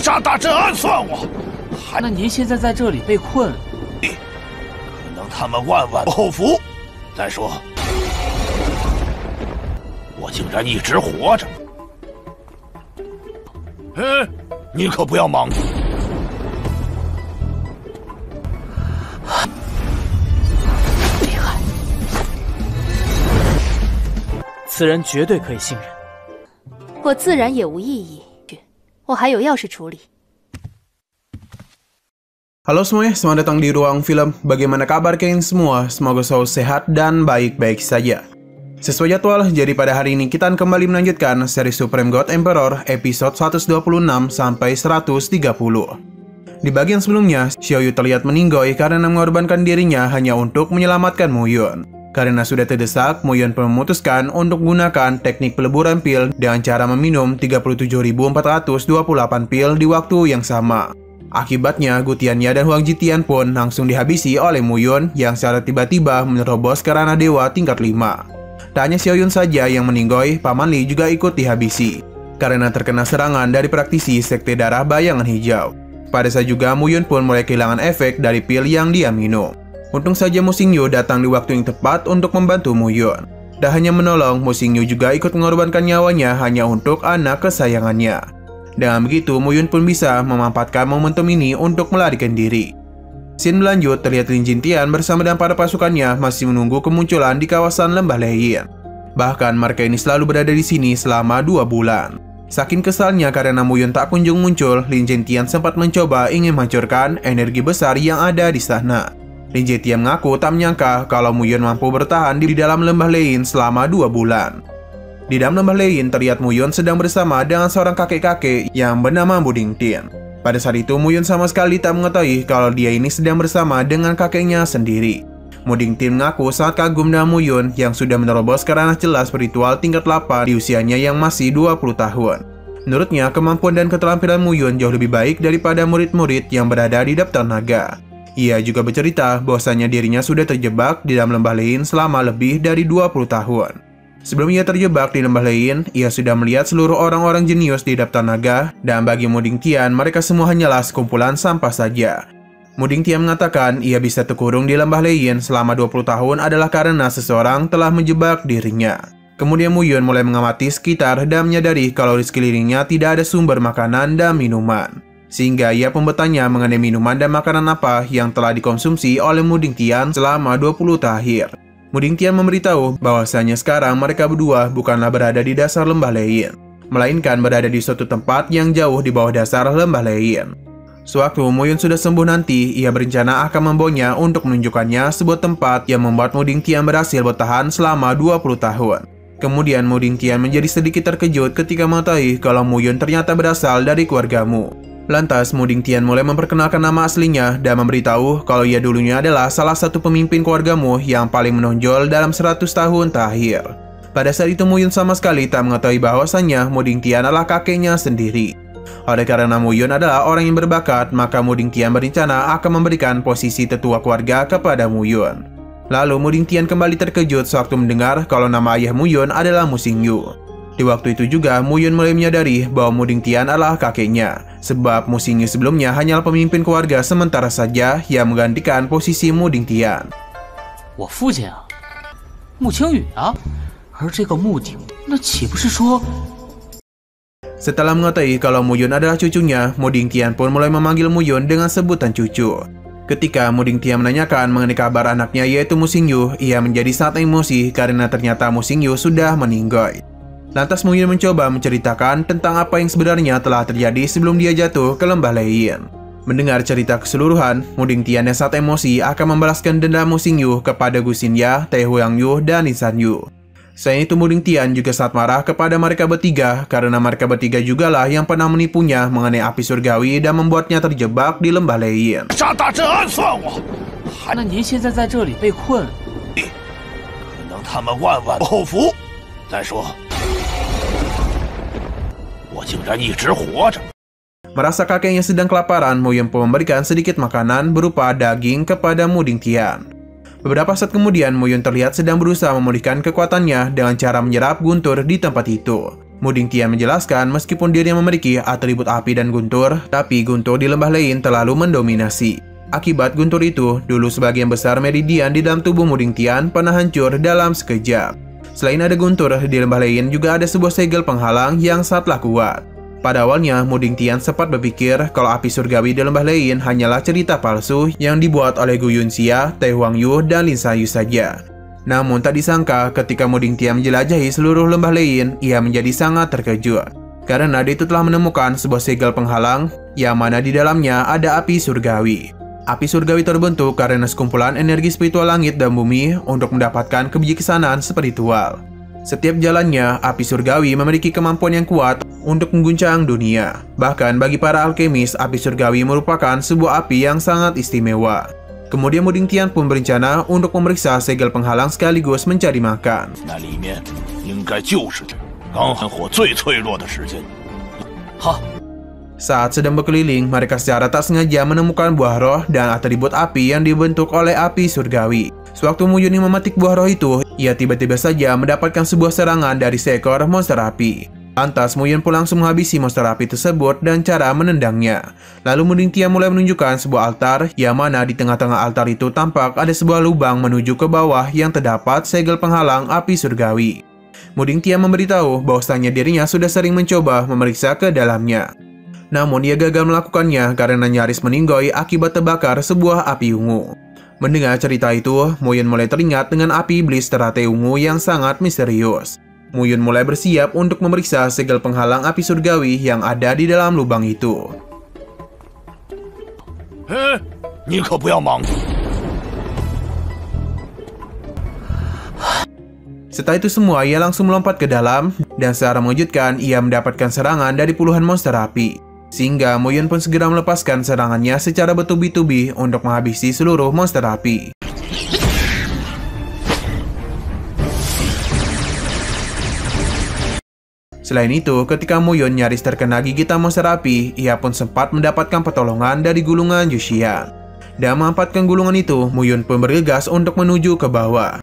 杀大阵暗算我，那您现在在这里被困，可能他们万万不后福。再说，我竟然一直活着。你可不要莽撞。厉害，此人绝对可以信任。我自然也无异议，我还有要事处理。Halo semuanya, selamat datang di Ruang Film. Bagaimana kabar kalian semua? Semoga selalu sehat dan baik-baik saja. Sesuai jadwal, jadi pada hari ini kita akan kembali melanjutkan seri Supreme God Emperor episode 126 sampai 130. Di bagian sebelumnya, Xiaoyu terlihat meninggoy karena mengorbankan dirinya hanya untuk menyelamatkan Mu Yun. Karena sudah terdesak, Mu Yun pun memutuskan untuk menggunakan teknik peleburan pil dengan cara meminum 37.428 pil di waktu yang sama. Akibatnya, Gutiannya dan Huang Jitian pun langsung dihabisi oleh Mu Yun yang secara tiba-tiba menerobos ke ranah dewa tingkat 5. Tak hanya Xiaoyun saja yang meninggoy, Paman Li juga ikut dihabisi karena terkena serangan dari praktisi Sekte Darah Bayangan Hijau. Pada saat juga Mu Yun pun mulai kehilangan efek dari pil yang dia minum. Untung saja Mu Xingyu datang di waktu yang tepat untuk membantu Mu Yun. Tak hanya menolong, Mu Xingyu juga ikut mengorbankan nyawanya hanya untuk anak kesayangannya. Dengan begitu, Mu Yun pun bisa memanfaatkan momentum ini untuk melarikan diri. Scene berlanjut, terlihat Lin Jintian bersama dengan para pasukannya masih menunggu kemunculan di kawasan Lembah Leyin. Bahkan mereka ini selalu berada di sini selama 2 bulan. Saking kesalnya karena Mu Yun tak kunjung muncul, Lin Jintian sempat mencoba ingin menghancurkan energi besar yang ada di sana. Lin Jintian mengaku tak menyangka kalau Mu Yun mampu bertahan di dalam Lembah Leyin selama 2 bulan. Di dalam Lembah Leyin, terlihat Mu Yun sedang bersama dengan seorang kakek-kakek yang bernama Bu Dingtian. Pada saat itu, Mu Yun sama sekali tak mengetahui kalau dia ini sedang bersama dengan kakeknya sendiri. Bu Dingtian mengaku sangat kagum dengan Mu Yun yang sudah menerobos ke ranah celah spiritual tingkat 8 di usianya yang masih 20 tahun. Menurutnya, kemampuan dan keterampilan Mu Yun jauh lebih baik daripada murid-murid yang berada di daftar naga. Ia juga bercerita bahwasanya dirinya sudah terjebak di dalam Lembah Leyin selama lebih dari 20 tahun. Sebelum ia terjebak di Lembah Leyin, ia sudah melihat seluruh orang-orang jenius di daftar naga, dan bagi Mu Dingtian, mereka semua hanyalah sekumpulan sampah saja. Mu Dingtian mengatakan ia bisa terkurung di Lembah Leyin selama 20 tahun adalah karena seseorang telah menjebak dirinya. Kemudian Mu Yun mulai mengamati sekitar dan menyadari kalau di sekelilingnya tidak ada sumber makanan dan minuman. Sehingga ia pun bertanya mengenai minuman dan makanan apa yang telah dikonsumsi oleh Mu Dingtian selama 20 tahun terakhir. Mu Dingtian memberitahu bahwasanya sekarang mereka berdua bukanlah berada di dasar Lembah Leyin, melainkan berada di suatu tempat yang jauh di bawah dasar Lembah Leyin. Sewaktu Mu Yun sudah sembuh nanti, ia berencana akan membawanya untuk menunjukkannya sebuah tempat yang membuat Mu Dingtian berhasil bertahan selama 20 tahun. Kemudian Mu Dingtian menjadi sedikit terkejut ketika mengetahui kalau Mu Yun ternyata berasal dari keluarga Mu. Lantas, Mu Dingtian mulai memperkenalkan nama aslinya dan memberitahu kalau ia dulunya adalah salah satu pemimpin keluarga Mu yang paling menonjol dalam 100 tahun terakhir. Pada saat itu Mu Yun sama sekali tak mengetahui bahwasannya Mu Dingtian adalah kakeknya sendiri. Oleh karena Mu Yun adalah orang yang berbakat, maka Mu Dingtian berencana akan memberikan posisi tetua keluarga kepada Mu Yun. Lalu Mu Dingtian kembali terkejut sewaktu mendengar kalau nama ayah Mu Yun adalah Mu Xingyu. Di waktu itu juga, Mu Yun mulai menyadari bahwa Mu Dingtian adalah kakeknya, sebab Mu Xingyu sebelumnya hanyalah pemimpin keluarga sementara saja yang menggantikan posisi Mu Dingtian. 我父亲啊，穆青羽啊，而这个穆鼎，那岂不是说？ Setelah mengetahui kalau Mu Yun adalah cucunya, Mu Dingtian pun mulai memanggil Mu Yun dengan sebutan cucu. Ketika Mu Dingtian menanyakan mengenai kabar anaknya yaitu Mu Xingyu, ia menjadi sangat emosi karena ternyata Mu Xingyu sudah meninggal. Lantas Mu Yun mencoba menceritakan tentang apa yang sebenarnya telah terjadi sebelum dia jatuh ke Lembah Leyin. Mendengar cerita keseluruhan, Mu Dingtian yang sangat emosi akan membalaskan dendam Mu Xingyu kepada Gu Xingya, Tai Huangyu, dan Lin Sanyu. Selain itu Mu Dingtian juga sangat marah kepada mereka bertiga karena mereka bertiga jugalah yang pernah menipunya mengenai api surgawi dan membuatnya terjebak di Lembah Leyin. 杀大阵暗算我，那您现在在这里被困，可能他们万万不后福。再说，我竟然一直活着。 Merasa kakeknya sedang kelaparan, Mu Yun pun memberikan sedikit makanan berupa daging kepada Mu Dingtian. Beberapa saat kemudian, Mu Yun terlihat sedang berusaha memulihkan kekuatannya dengan cara menyerap guntur di tempat itu. Muding Tian menjelaskan meskipun dirinya memiliki atribut api dan guntur, tapi guntur di lembah lain terlalu mendominasi. Akibat guntur itu, dulu sebagian besar meridian di dalam tubuh Muding Tian pernah hancur dalam sekejap. Selain ada guntur, di lembah lain juga ada sebuah segel penghalang yang sangatlah kuat. Pada awalnya, Muding Tian sempat berpikir kalau api surgawi di lembah lain hanyalah cerita palsu yang dibuat oleh Gu Yunxia, Tai Huangyu, dan Lin Xiaoyu saja. Namun tak disangka ketika Muding Tian menjelajahi seluruh lembah lain, ia menjadi sangat terkejut. Karena dia itu telah menemukan sebuah segel penghalang yang mana di dalamnya ada api surgawi. Api surgawi terbentuk karena sekumpulan energi spiritual langit dan bumi untuk mendapatkan kebijaksanaan spiritual. Setiap jalannya, api surgawi memiliki kemampuan yang kuat untuk mengguncang dunia. Bahkan bagi para alkemis, api surgawi merupakan sebuah api yang sangat istimewa. Kemudian Muding Tian pun berencana untuk memeriksa segel penghalang sekaligus mencari makan. Saat sedang berkeliling, mereka secara tak sengaja menemukan buah roh dan atribut api yang dibentuk oleh api surgawi. Sewaktu Mu Yun memetik buah roh itu, ia tiba-tiba saja mendapatkan sebuah serangan dari seekor monster api. Lantas Mu Yun pun langsung menghabisi monster api tersebut dan cara menendangnya. Lalu Muding Tian mulai menunjukkan sebuah altar yang mana di tengah-tengah altar itu tampak ada sebuah lubang menuju ke bawah yang terdapat segel penghalang api surgawi. Muding Tian memberitahu bahwasanya dirinya sudah sering mencoba memeriksa ke dalamnya. Namun ia gagal melakukannya karena nyaris meninggoy akibat terbakar sebuah api ungu. Mendengar cerita itu, Mu Yun mulai teringat dengan api iblis teratai ungu yang sangat misterius. Mu Yun mulai bersiap untuk memeriksa segel penghalang api surgawi yang ada di dalam lubang itu. Setelah itu semua, ia langsung melompat ke dalam dan secara mengejutkan ia mendapatkan serangan dari puluhan monster api. Sehingga Mu Yun pun segera melepaskan serangannya secara bertubi-tubi untuk menghabisi seluruh monster api. Selain itu, ketika Mu Yun nyaris terkena gigitan monster api, ia pun sempat mendapatkan pertolongan dari gulungan Yuxian. Dan memanfaatkan gulungan itu, Mu Yun pun bergegas untuk menuju ke bawah.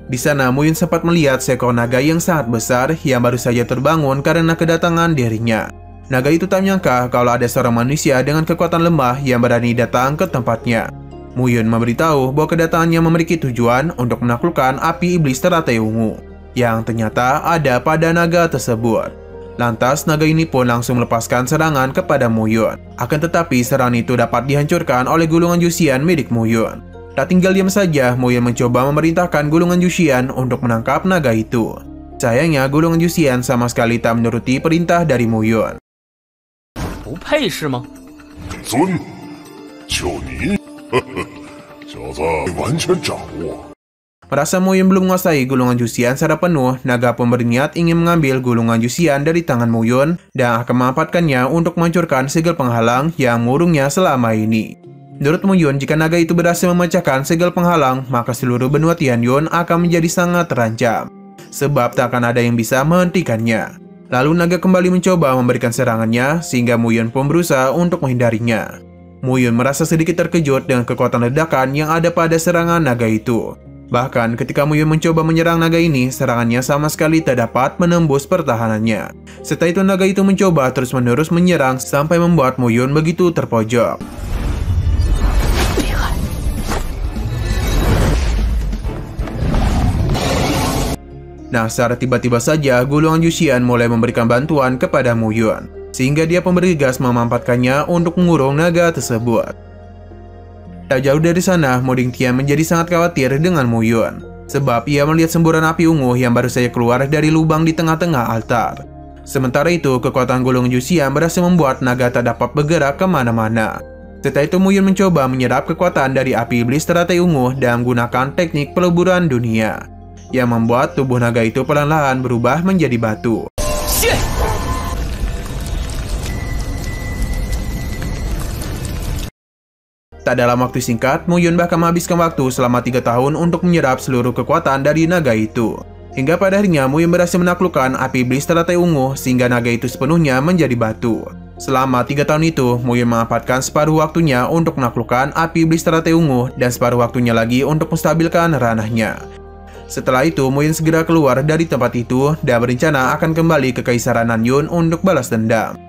Di sana, Mu Yun sempat melihat seekor naga yang sangat besar yang baru saja terbangun karena kedatangan dirinya. Naga itu tak menyangka kalau ada seorang manusia dengan kekuatan lemah yang berani datang ke tempatnya. Mu Yun memberitahu bahwa kedatangannya memiliki tujuan untuk menaklukkan api iblis teratai ungu, yang ternyata ada pada naga tersebut. Lantas, naga ini pun langsung melepaskan serangan kepada Mu Yun. Akan tetapi, serangan itu dapat dihancurkan oleh gulungan Yuxian milik Mu Yun. Tak tinggal diam saja, Mu Yun mencoba memerintahkan gulungan Yuxian untuk menangkap naga itu. Sayangnya, gulungan Yuxian sama sekali tak menuruti perintah dari Mu Yun. Merasa Mu Yun belum menguasai gulungan Yuxian secara penuh, naga pun berniat ingin mengambil gulungan Yuxian dari tangan Mu Yun dan akan memanfaatkannya untuk menghancurkan segel penghalang yang mengurungnya selama ini. Menurut Mu Yun, jika naga itu berhasil memecahkan segel penghalang, maka seluruh benua Tianyun akan menjadi sangat terancam, sebab tak akan ada yang bisa menghentikannya. Lalu naga kembali mencoba memberikan serangannya, sehingga Mu Yun pun berusaha untuk menghindarinya. Mu Yun merasa sedikit terkejut dengan kekuatan ledakan yang ada pada serangan naga itu. Bahkan ketika Mu Yun mencoba menyerang naga ini, serangannya sama sekali tak dapat menembus pertahanannya. Setelah itu naga itu mencoba terus-menerus menyerang sampai membuat Mu Yun begitu terpojok. Nah, secara tiba-tiba saja gulungan Yuxian mulai memberikan bantuan kepada Mu Yun, sehingga dia pun bergegas memanfaatkannya untuk mengurung naga tersebut. Tak jauh dari sana, Muding Tian menjadi sangat khawatir dengan Mu Yun, sebab ia melihat semburan api ungu yang baru saja keluar dari lubang di tengah-tengah altar. Sementara itu, kekuatan gulungan Yuxian berhasil membuat naga tak dapat bergerak kemana-mana. Setelah itu, Mu Yun mencoba menyerap kekuatan dari api iblis teratai ungu dan menggunakan teknik peleburan dunia, yang membuat tubuh naga itu perlahan-lahan berubah menjadi batu. Tak dalam waktu singkat, Mu Yun bahkan menghabiskan waktu selama 3 tahun untuk menyerap seluruh kekuatan dari naga itu. Hingga pada akhirnya Mu Yun berhasil menaklukkan api iblis teratai ungu sehingga naga itu sepenuhnya menjadi batu. Selama 3 tahun itu, Mu Yun memanfaatkan separuh waktunya untuk menaklukkan api iblis teratai ungu dan separuh waktunya lagi untuk menstabilkan ranahnya. Setelah itu, Mu Yun segera keluar dari tempat itu dan berencana akan kembali ke Kaisaran Nanyun untuk balas dendam.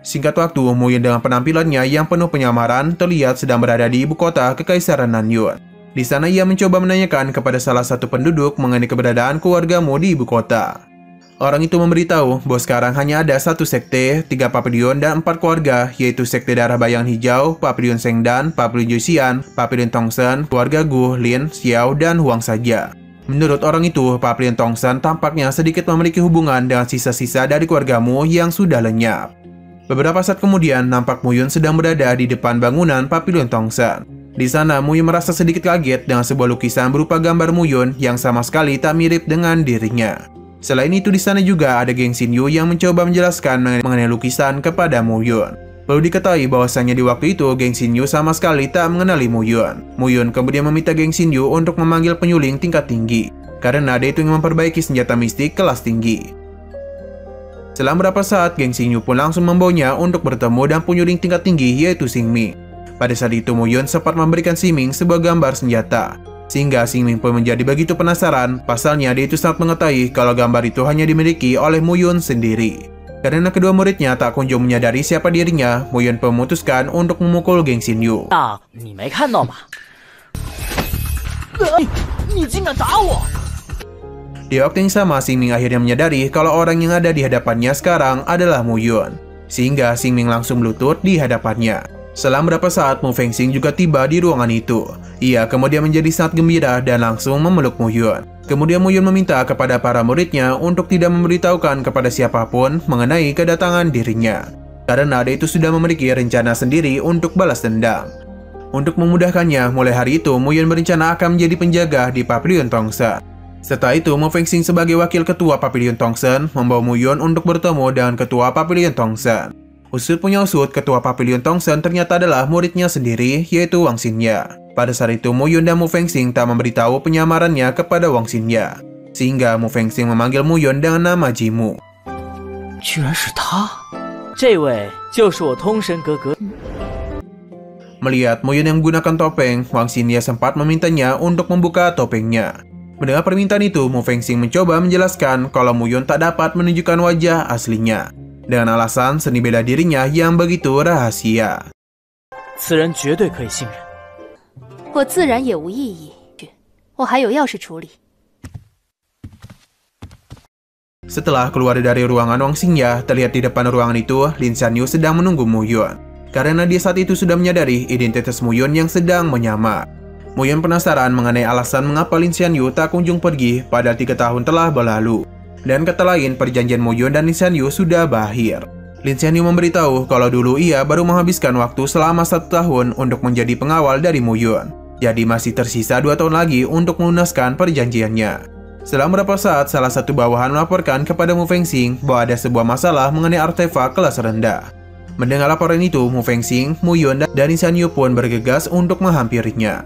Singkat waktu, Mu Yun dengan penampilannya yang penuh penyamaran terlihat sedang berada di ibu kota Kekaisaran Nanyun. Di sana ia mencoba menanyakan kepada salah satu penduduk mengenai keberadaan keluarga Mu di ibu kota. Orang itu memberitahu bahwa sekarang hanya ada 1 sekte, 3 papilion, dan 4 keluarga, yaitu Sekte Darah Bayangan Hijau, Papilion Sengdan, Papilion Joseon, Papilion Tongsen, keluarga Gu, Lin, Xiao, dan Huang saja. Menurut orang itu, Papilion Tongsen tampaknya sedikit memiliki hubungan dengan sisa-sisa dari keluarga Mu yang sudah lenyap. Beberapa saat kemudian, nampak Mu Yun sedang berada di depan bangunan Papilion Tongsen. Di sana, Mu Yun merasa sedikit kaget dengan sebuah lukisan berupa gambar Mu Yun yang sama sekali tak mirip dengan dirinya. Selain itu, di sana juga ada Geng Xin Yu yang mencoba menjelaskan mengenai lukisan kepada Mu Yun. Perlu diketahui bahwasanya di waktu itu, Geng Xin Yu sama sekali tak mengenali Mu Yun. Mu Yun kemudian meminta Geng Xin Yu untuk memanggil penyuling tingkat tinggi, karena dia itu ingin memperbaiki senjata mistik kelas tinggi. Setelah beberapa saat, Geng Xin Yu pun langsung membawanya untuk bertemu dengan penyuling tingkat tinggi yaitu Xing Ming. Pada saat itu, Mu Yun sempat memberikan Xing Ming sebuah gambar senjata. Sehingga Xing Ming pun menjadi begitu penasaran, pasalnya dia itu sangat mengetahui kalau gambar itu hanya dimiliki oleh Mu Yun sendiri. Karena kedua muridnya tak kunjung menyadari siapa dirinya, Mu Yun pun memutuskan untuk memukul Geng Xin Yu. Di waktu yang sama, Xing Ming akhirnya menyadari kalau orang yang ada di hadapannya sekarang adalah Mu Yun. Sehingga Xing Ming langsung berlutut di hadapannya. Setelah beberapa saat, Mu Fengxing juga tiba di ruangan itu. Ia kemudian menjadi sangat gembira dan langsung memeluk Mu Yun. Kemudian Mu Yun meminta kepada para muridnya untuk tidak memberitahukan kepada siapapun mengenai kedatangan dirinya. Karena dia itu sudah memiliki rencana sendiri untuk balas dendam. Untuk memudahkannya, mulai hari itu Mu Yun berencana akan menjadi penjaga di Papilion Tongsen. Setelah itu, Mu Fengxing sebagai wakil ketua Papilion Tongsen membawa Mu Yun untuk bertemu dengan ketua Papilion Tongsen. Usut punya usut, ketua Papilion Tongsen ternyata adalah muridnya sendiri, yaitu Wang Xinye. Pada saat itu, Mu Yun dan Mu Fengxing tak memberitahu penyamarannya kepada Wang Xinye. Sehingga Mu Fengxing memanggil Mu Yun dengan nama Jimu. Melihat Mu Yun yang menggunakan topeng, Wang Xinye sempat memintanya untuk membuka topengnya. Mendengar permintaan itu, Mu Fengxing mencoba menjelaskan kalau Mu Yun tak dapat menunjukkan wajah aslinya, dengan alasan seni bela dirinya yang begitu rahasia. Setelah keluar dari ruangan Wang Xinye, terlihat di depan ruangan itu, Lin Xianyu sedang menunggu Mu Yun. Karena dia saat itu sudah menyadari identitas Mu Yun yang sedang menyamar. Mu Yun penasaran mengenai alasan mengapa Lin Xianyu tak kunjung pergi padahal 3 tahun telah berlalu. Dan kata lain, perjanjian Mu Yun dan Lin Xianyu sudah berakhir. Lin Xianyu memberitahu kalau dulu ia baru menghabiskan waktu selama 1 tahun untuk menjadi pengawal dari Mu Yun. Jadi masih tersisa 2 tahun lagi untuk melunaskan perjanjiannya. Setelah beberapa saat, salah satu bawahan melaporkan kepada Mu Fengxing bahwa ada sebuah masalah mengenai artefak kelas rendah. Mendengar laporan itu, Mu Fengxing, Mu Yun, dan Lin Xianyu pun bergegas untuk menghampirinya.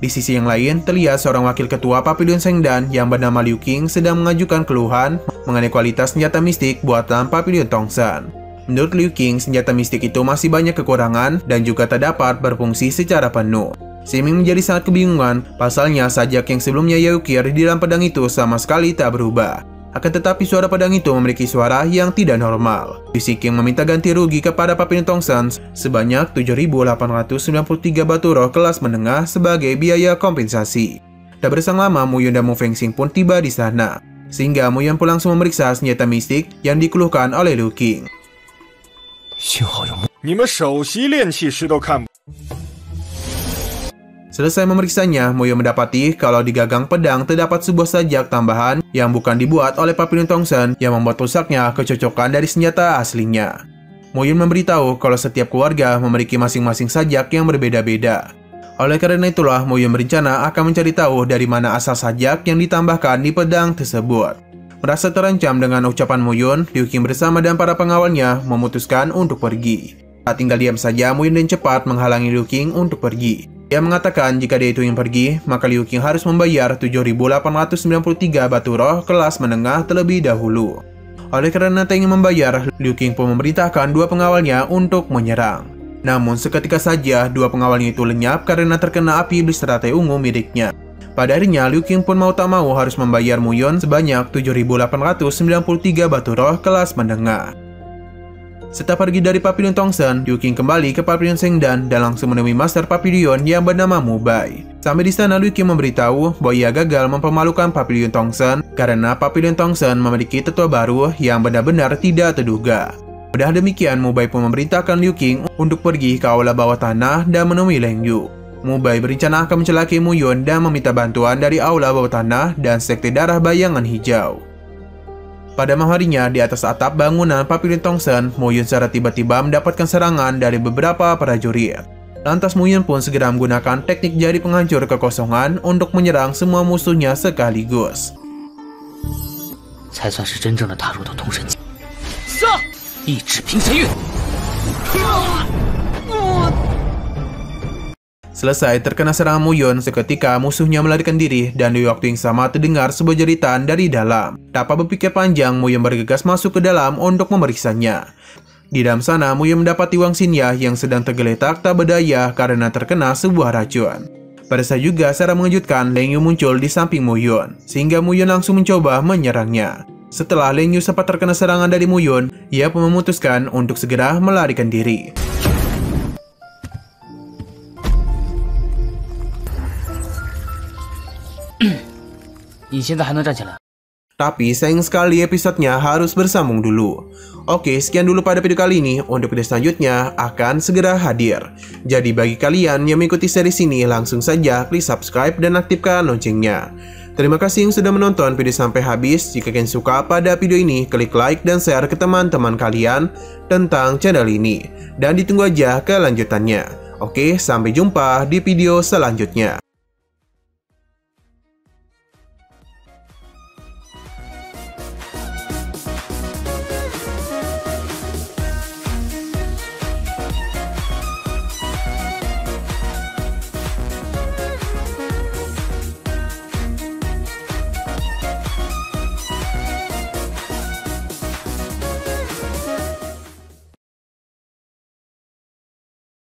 Di sisi yang lain, terlihat seorang wakil ketua Papilion Sengdan yang bernama Liu Qing sedang mengajukan keluhan mengenai kualitas senjata mistik buatan Papilion Tongsen. Menurut Liu Qing, senjata mistik itu masih banyak kekurangan dan juga tak dapat berfungsi secara penuh. Xing Ming menjadi sangat kebingungan, pasalnya sajak yang sebelumnya ia ukir di dalam pedang itu sama sekali tak berubah. Akan tetapi suara pedang itu memiliki suara yang tidak normal. Liu Qing meminta ganti rugi kepada Papilion Tongsen sebanyak 7.893 batu roh kelas menengah sebagai biaya kompensasi. Tak berselang lama, Mu Yun dan Mu Fengxing pun tiba di sana. Sehingga Mu Yun pun langsung memeriksa senjata mistik yang dikeluhkan oleh Liu Qing. Selesai memeriksanya, Mu Yun mendapati kalau di gagang pedang terdapat sebuah sajak tambahan yang bukan dibuat oleh Papilion Tongsen yang membuat rusaknya kecocokan dari senjata aslinya. Mu Yun memberitahu kalau setiap keluarga memiliki masing-masing sajak yang berbeda-beda. Oleh karena itulah, Mu Yun berencana akan mencari tahu dari mana asal sajak yang ditambahkan di pedang tersebut. Merasa terancam dengan ucapan Mu Yun, Liu Qing bersama dan para pengawalnya memutuskan untuk pergi. Tak tinggal diam saja, Mu Yun dan cepat menghalangi Liu Qing untuk pergi. Ia mengatakan jika dia itu ingin pergi, maka Liu Qing harus membayar 7.893 batu roh kelas menengah terlebih dahulu. Oleh karena tak ingin membayar, Liu Qing pun memerintahkan 2 pengawalnya untuk menyerang. Namun seketika saja 2 pengawalnya itu lenyap karena terkena api iblis teratai ungu miliknya. Pada akhirnya Liu Qing pun mau tak mau harus membayar Mu Yun sebanyak 7.893 batu roh kelas menengah. Setelah pergi dari Papilion Tongsen, Liu Qing kembali ke Papilion Shengdan dan langsung menemui Master Papilion yang bernama Mu Bai. Sampai di sana Liu Qing memberitahu bahwa ia gagal mempermalukan Papilion Tongsen karena Papilion Tongsen memiliki tetua baru yang benar-benar tidak terduga. Padahal demikian, Mu Bai pun memerintahkan Liu Qing untuk pergi ke aula bawah tanah dan menemui Leng Yu. Mu Bai berencana akan mencelakai Mu Yun dan meminta bantuan dari aula bawah tanah dan sekte darah bayangan hijau. Pada malam harinya, di atas atap bangunan Papilion Tongsen, Mu Yun secara tiba-tiba mendapatkan serangan dari beberapa prajurit. Lantas Mu Yun pun segera menggunakan teknik jari penghancur kekosongan untuk menyerang semua musuhnya sekaligus. 才算是真正的踏入到通神境。一指平神月。 Selesai terkena serangan Mu Yun, seketika musuhnya melarikan diri dan di waktu yang sama terdengar sebuah jeritan dari dalam. Tanpa berpikir panjang, Mu Yun bergegas masuk ke dalam untuk memeriksanya. Di dalam sana, Mu Yun mendapati Wang Xingya yang sedang tergeletak tak berdaya karena terkena sebuah racun. Pada saat juga secara mengejutkan, Leng Yu muncul di samping Mu Yun, sehingga Mu Yun langsung mencoba menyerangnya. Setelah Leng Yu sempat terkena serangan dari Mu Yun, ia pun memutuskan untuk segera melarikan diri. Tapi sayang sekali episodenya harus bersambung dulu. Oke, sekian dulu pada video kali ini. Untuk video selanjutnya akan segera hadir. Jadi bagi kalian yang mengikuti series ini, langsung saja klik subscribe dan aktifkan loncengnya. Terima kasih yang sudah menonton video sampai habis. Jika kalian suka pada video ini, klik like dan share ke teman-teman kalian tentang channel ini. Dan ditunggu aja kelanjutannya. Oke, sampai jumpa di video selanjutnya.